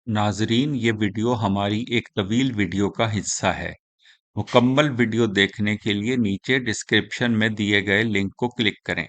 ناظرین، یہ ویڈیو ہماری ایک طویل ویڈیو کا حصہ ہے۔ مکمل ویڈیو دیکھنے کے لیے نیچے ڈسکرپشن میں دیے گئے لنک کو کلک کریں۔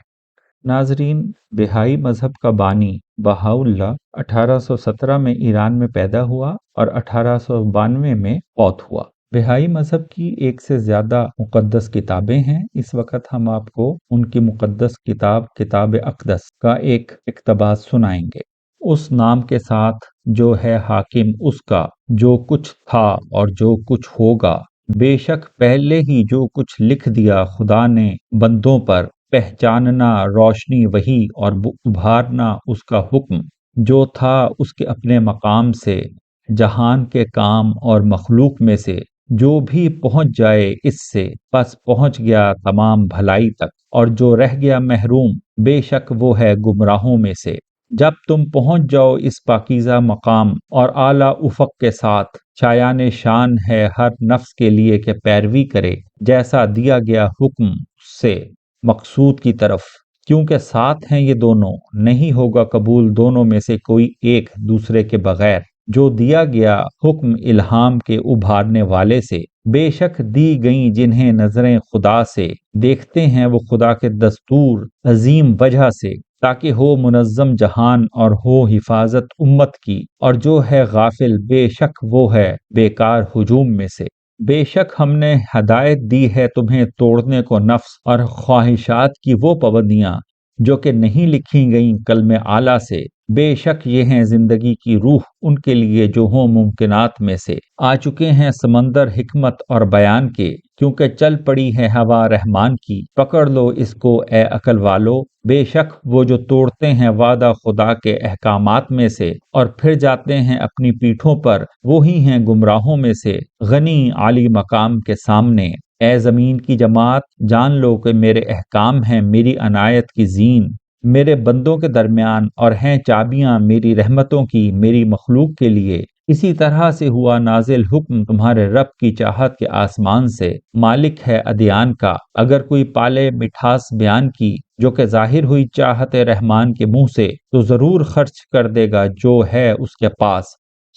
ناظرین، بہائی مذہب کا بانی بہاؤاللہ 1817 میں ایران میں پیدا ہوا اور 1892 میں فوت ہوا۔ بہائی مذہب کی ایک سے زیادہ مقدس کتابیں ہیں۔ اس وقت ہم آپ کو ان کی مقدس کتاب اقدس کا ایک اقتباس سنائیں گے۔ اس نام کے ساتھ جو ہے حاکم اس کا، جو کچھ تھا اور جو کچھ ہوگا، بے شک پہلے ہی جو کچھ لکھ دیا خدا نے بندوں پر، پہچاننا روشنی وہی اور ابھارنا اس کا حکم، جو تھا اس کے اپنے مقام سے، جہان کے کام اور مخلوق میں سے جو بھی پہنچ جائے اس سے، پس پہنچ گیا تمام بھلائی تک، اور جو رہ گیا محروم بے شک وہ ہے گمراہوں میں سے۔ جب تم پہنچ جاؤ اس پاکیزہ مقام اور اعلیٰ افق کے ساتھ، شایان شان ہے ہر نفس کے لیے کہ پیروی کرے جیسا دیا گیا حکم اس سے مقصود کی طرف، کیونکہ ساتھ ہیں یہ دونوں، نہیں ہوگا قبول دونوں میں سے کوئی ایک دوسرے کے بغیر، جو دیا گیا حکم الہام کے ابھارنے والے سے، بے شک دی گئیں جنہیں نظریں خدا سے، دیکھتے ہیں وہ خدا کے دستور عظیم وجہ سے، تاکہ ہو منظم جہان اور ہو حفاظت امت کی، اور جو ہے غافل بے شک وہ ہے بیکار ہجوم میں سے۔ بے شک ہم نے ہدایت دی ہے تمہیں توڑنے کو نفس اور خواہشات کی وہ پابندیاں جو کہ نہیں لکھی گئیں قلم اعلیٰ سے، بے شک یہ ہیں زندگی کی روح ان کے لیے جو ہوں ممکنات میں سے۔ آ چکے ہیں سمندر حکمت اور بیان کے، کیونکہ چل پڑی ہے ہوا رحمان کی، پکڑ لو اس کو اے عقل والو۔ بے شک وہ جو توڑتے ہیں وعدہ خدا کے احکامات میں سے اور پھر جاتے ہیں اپنی پیٹھوں پر، وہی ہیں گمراہوں میں سے۔ غنی عالی مقام کے سامنے، اے زمین کی جماعت جان لو کہ میرے احکام ہیں میری عنایت کی زین میرے بندوں کے درمیان، اور ہیں چابیاں میری رحمتوں کی میری مخلوق کے لیے۔ اسی طرح سے ہوا نازل حکم تمہارے رب کی چاہت کے آسمان سے، مالک ہے ادیان کا۔ اگر کوئی پالے مٹھاس بیان کی جو کہ ظاہر ہوئی چاہت رحمان کے منہ سے، تو ضرور خرچ کر دے گا جو ہے اس کے پاس،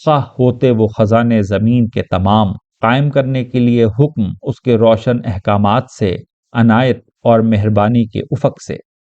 خواہ ہوتے وہ خزانے زمین کے تمام، قائم کرنے کے لیے حکم اس کے روشن احکامات سے، عنایت اور مہربانی کے افق سے۔